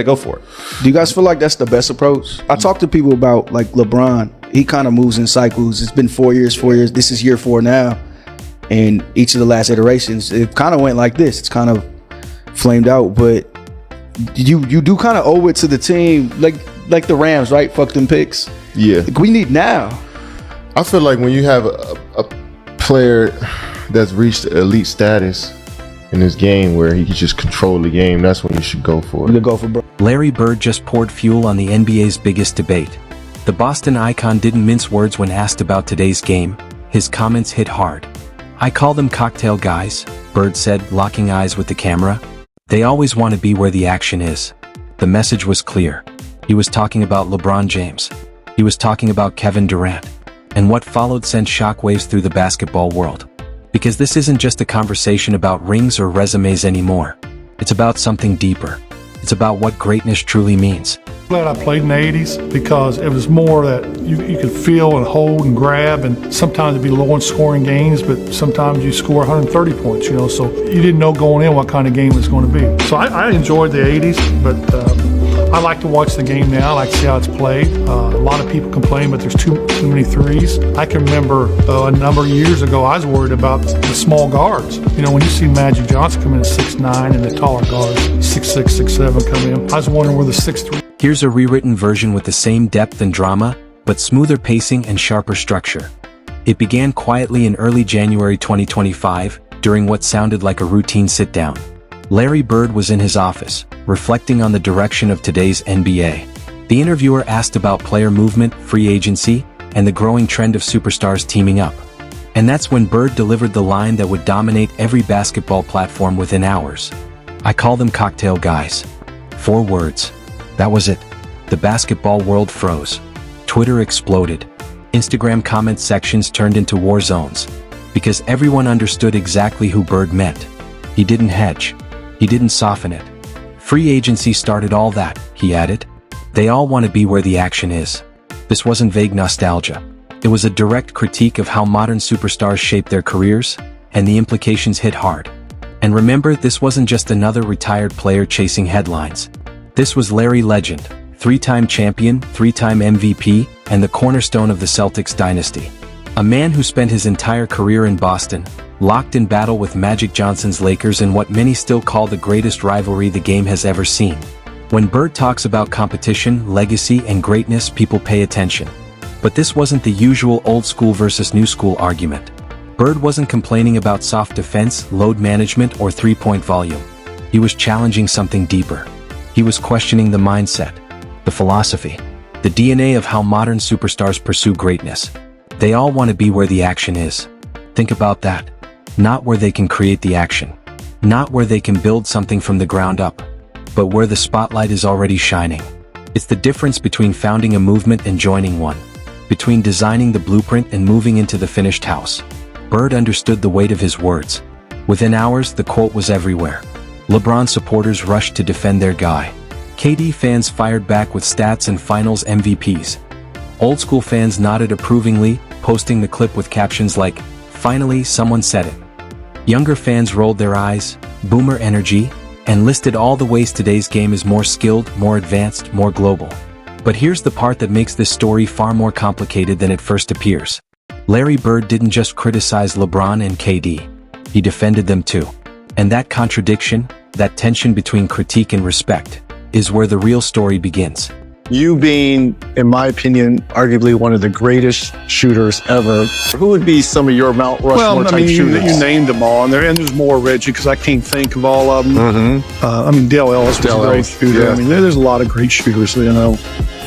Go for it. Do you guys feel like that's the best approach? I talk to people about like LeBron. He kind of moves in cycles. It's been 4 years. This is year 4 now. And each of the last iterations, it kind of went like this. It's kind of flamed out. But you do kind of owe it to the team, like the Rams, right? Fuck them picks. Yeah. Like, we need now. I feel like when you have a player that's reached elite status in this game where he can just control the game, that's when you should go for it. You go for Bird. Larry Bird just poured fuel on the NBA's biggest debate. The Boston icon didn't mince words when asked about today's game. His comments hit hard. "I call them cocktail guys," Bird said, locking eyes with the camera. "They always want to be where the action is." The message was clear. He was talking about LeBron James. He was talking about Kevin Durant. And what followed sent shockwaves through the basketball world. Because this isn't just a conversation about rings or resumes anymore. It's about something deeper. It's about what greatness truly means. Glad I played in the 80s because it was more that you could feel and hold and grab, and sometimes it'd be low in scoring games, but sometimes you score 130 points, so you didn't know going in what kind of game it was going to be. So I enjoyed the 80s, but I like to watch the game now. I like to see how it's played. A lot of people complain, but there's too many threes. I can remember a number of years ago, I was worried about the small guards. When you see Magic Johnson come in at 6'9", and the taller guards, 6'6", 6'7", come in, I was wondering where the 6'3". Here's a rewritten version with the same depth and drama, but smoother pacing and sharper structure. It began quietly in early January 2025, during what sounded like a routine sit-down. Larry Bird was in his office, reflecting on the direction of today's NBA. The interviewer asked about player movement, free agency, and the growing trend of superstars teaming up. And that's when Bird delivered the line that would dominate every basketball platform within hours. "I call them cocktail guys." 4 words. That was it. The basketball world froze. Twitter exploded. Instagram comment sections turned into war zones. Because everyone understood exactly who Bird meant. He didn't hedge. He didn't soften it. "Free agency started all that," he added. "They all want to be where the action is." This wasn't vague nostalgia. It was a direct critique of how modern superstars shape their careers, and the implications hit hard. And remember, this wasn't just another retired player chasing headlines. This was Larry Legend, 3-time champion, 3-time MVP, and the cornerstone of the Celtics dynasty. A man who spent his entire career in Boston, locked in battle with Magic Johnson's Lakers in what many still call the greatest rivalry the game has ever seen. When Bird talks about competition, legacy, and greatness, people pay attention. But this wasn't the usual old school versus new school argument. Bird wasn't complaining about soft defense, load management, or three-point volume. He was challenging something deeper. He was questioning the mindset, the philosophy, the DNA of how modern superstars pursue greatness. They all want to be where the action is. Think about that. Not where they can create the action. Not where they can build something from the ground up. But where the spotlight is already shining. It's the difference between founding a movement and joining one. Between designing the blueprint and moving into the finished house. Bird understood the weight of his words. Within hours, the quote was everywhere. LeBron supporters rushed to defend their guy. KD fans fired back with stats and finals MVPs. Old school fans nodded approvingly, posting the clip with captions like, "Finally, someone said it." Younger fans rolled their eyes, boomer energy, and listed all the ways today's game is more skilled, more advanced, more global. But here's the part that makes this story far more complicated than it first appears. Larry Bird didn't just criticize LeBron and KD. He defended them too. And that contradiction, that tension between critique and respect, is where the real story begins. You being, in my opinion, arguably one of the greatest shooters ever, who would be some of your Mount Rushmore type shooters? You named them all, and there's more, Reggie, because I can't think of all of them. Dale Ellis was a great shooter. Yeah. There's a lot of great shooters,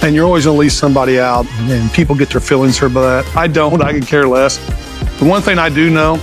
And you're always going to leave somebody out, and people get their feelings hurt by that. I don't. I could care less. The one thing I do know,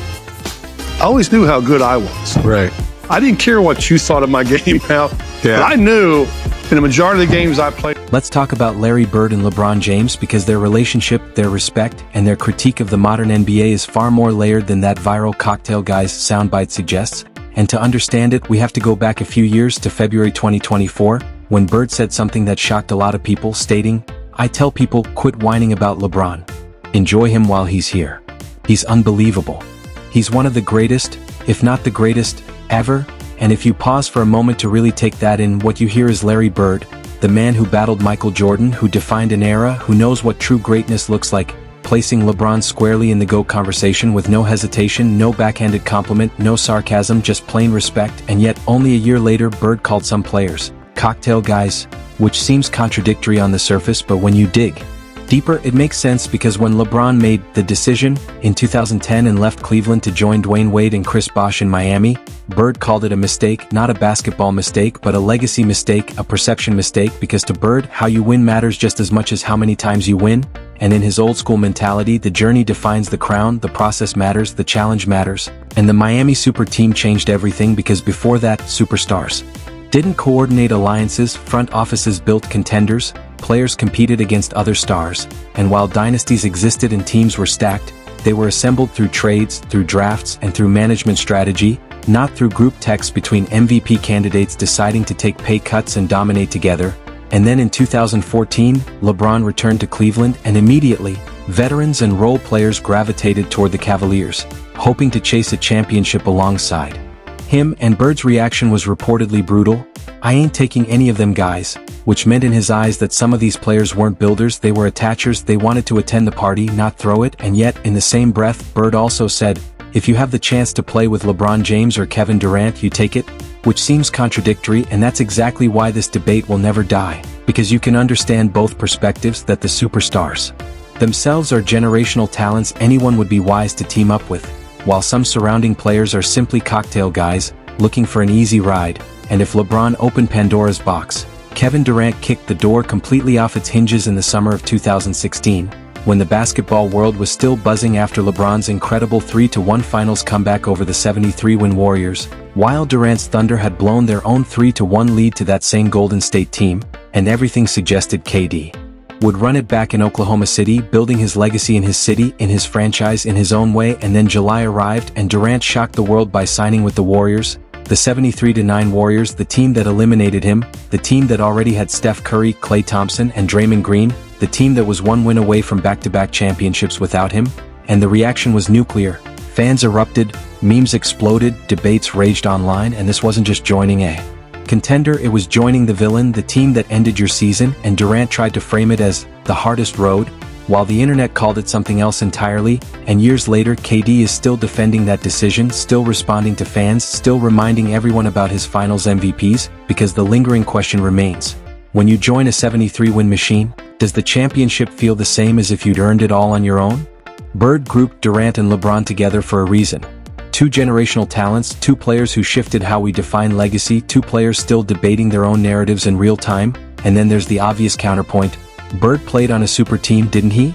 I always knew how good I was. Right. I didn't care what you thought of my game now, but I knew in the majority of the games I played. Let's talk about Larry Bird and LeBron James because their relationship, their respect, and their critique of the modern NBA is far more layered than that viral cocktail guys soundbite suggests. And to understand it, we have to go back a few years to February 2024, when Bird said something that shocked a lot of people, stating, "I tell people, quit whining about LeBron. Enjoy him while he's here. He's unbelievable. He's one of the greatest, if not the greatest, ever, And if you pause for a moment to really take that in, what you hear is Larry Bird, the man who battled Michael Jordan, who defined an era, who knows what true greatness looks like, placing LeBron squarely in the GOAT conversation with no hesitation, no backhanded compliment, no sarcasm, just plain respect. And yet, only a year later, Bird called some players cocktail guys, which seems contradictory on the surface, but when you dig deeper, it makes sense, because when LeBron made the decision in 2010 and left Cleveland to join Dwayne Wade and Chris Bosh in Miami, Bird called it a mistake, not a basketball mistake, but a legacy mistake, a perception mistake, because to Bird, how you win matters just as much as how many times you win. And in his old school mentality, the journey defines the crown, the process matters, the challenge matters. And the Miami Super Team changed everything, because before that, superstars didn't coordinate alliances, front offices built contenders, players competed against other stars, and while dynasties existed and teams were stacked, they were assembled through trades, through drafts, and through management strategy, not through group texts between MVP candidates deciding to take pay cuts and dominate together. And then in 2014, LeBron returned to Cleveland, and immediately, veterans and role players gravitated toward the Cavaliers, hoping to chase a championship alongside him. And Bird's reaction was reportedly brutal. "I ain't taking any of them guys," which meant in his eyes that some of these players weren't builders, they were attachers, they wanted to attend the party, not throw it. And yet, in the same breath, Bird also said, "If you have the chance to play with LeBron James or Kevin Durant, you take it," which seems contradictory. And that's exactly why this debate will never die, because you can understand both perspectives, that the superstars themselves are generational talents anyone would be wise to team up with, while some surrounding players are simply cocktail guys, looking for an easy ride. And if LeBron opened Pandora's box, Kevin Durant kicked the door completely off its hinges in the summer of 2016, when the basketball world was still buzzing after LeBron's incredible 3-1 finals comeback over the 73-win Warriors, while Durant's Thunder had blown their own 3-1 lead to that same Golden State team, and everything suggested KD would run it back in Oklahoma City, building his legacy in his city, in his franchise, in his own way. And then July arrived, and Durant shocked the world by signing with the Warriors, the 73-9 Warriors, the team that eliminated him, the team that already had Steph Curry, Klay Thompson, and Draymond Green, the team that was one win away from back-to-back championships without him. And the reaction was nuclear. Fans erupted, memes exploded, debates raged online, and this wasn't just joining a contender, it was joining the villain, the team that ended your season. And Durant tried to frame it as the hardest road, while the internet called it something else entirely. And years later, KD is still defending that decision, still responding to fans, still reminding everyone about his finals MVPs, because the lingering question remains: when you join a 73-win machine, does the championship feel the same as if you'd earned it all on your own? Bird grouped Durant and LeBron together for a reason. Two generational talents, two players who shifted how we define legacy, two players still debating their own narratives in real time. And then there's the obvious counterpoint. Bird played on a super team, didn't he?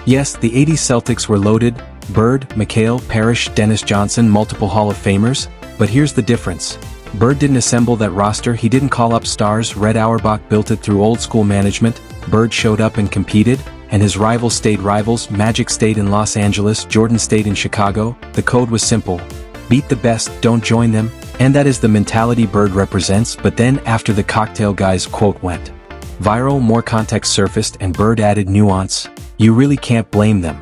Yes, the 80s Celtics were loaded: Bird, McHale, Parrish, Dennis Johnson, multiple Hall of Famers. But here's the difference. Bird didn't assemble that roster, he didn't call up stars, Red Auerbach built it through old school management. Bird showed up and competed, and his rivals stayed rivals. Magic stayed in Los Angeles, Jordan stayed in Chicago. The code was simple: beat the best, don't join them. And that is the mentality Bird represents. But then, after the cocktail guys quote went viral, more context surfaced, and Bird added nuance. You really can't blame them.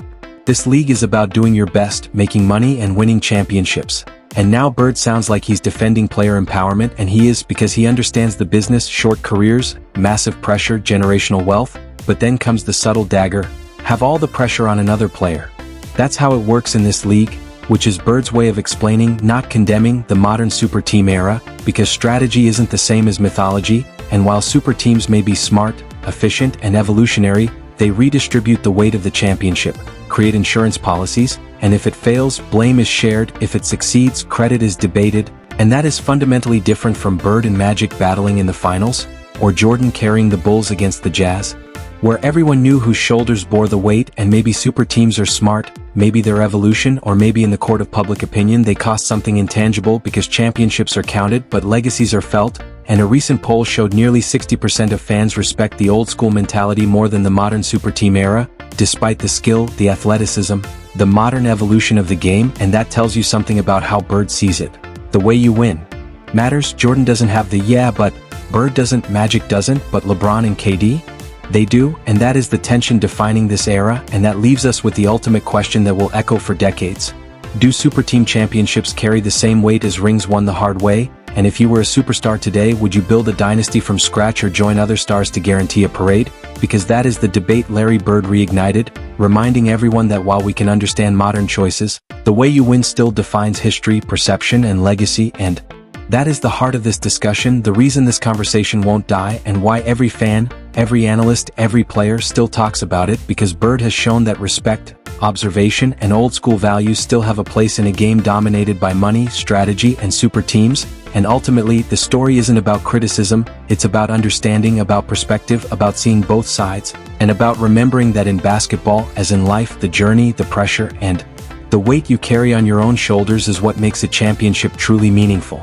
This league is about doing your best, making money, and winning championships. And now Bird sounds like he's defending player empowerment, and he is, because he understands the business: short careers, massive pressure, generational wealth. But then comes the subtle dagger: have all the pressure on another player. That's how it works in this league, which is Bird's way of explaining, not condemning, the modern super team era, because strategy isn't the same as mythology. And while super teams may be smart, efficient, and evolutionary, they redistribute the weight of the championship, create insurance policies, and if it fails, blame is shared. If it succeeds, credit is debated. And that is fundamentally different from Bird and Magic battling in the finals, or Jordan carrying the Bulls against the Jazz, where everyone knew whose shoulders bore the weight. And maybe super teams are smart, maybe they're evolution, or maybe in the court of public opinion they cost something intangible, because championships are counted but legacies are felt. And a recent poll showed nearly 60% of fans respect the old school mentality more than the modern super team era, despite the skill, the athleticism, the modern evolution of the game. And that tells you something about how Bird sees it. The way you win matters. Jordan doesn't have the "yeah, but," Bird doesn't, Magic doesn't, but LeBron and KD? They do. And that is the tension defining this era. And that leaves us with the ultimate question that will echo for decades. Do super team championships carry the same weight as rings won the hard way? And if you were a superstar today, would you build a dynasty from scratch or join other stars to guarantee a parade? Because that is the debate Larry Bird reignited, reminding everyone that while we can understand modern choices, the way you win still defines history, perception, and legacy, and that is the heart of this discussion, the reason this conversation won't die, and why every fan, every analyst, every player still talks about it, because Bird has shown that respect, observation, and old-school values still have a place in a game dominated by money, strategy, and super teams. And ultimately, the story isn't about criticism, it's about understanding, about perspective, about seeing both sides, and about remembering that in basketball, as in life, the journey, the pressure, and the weight you carry on your own shoulders is what makes a championship truly meaningful.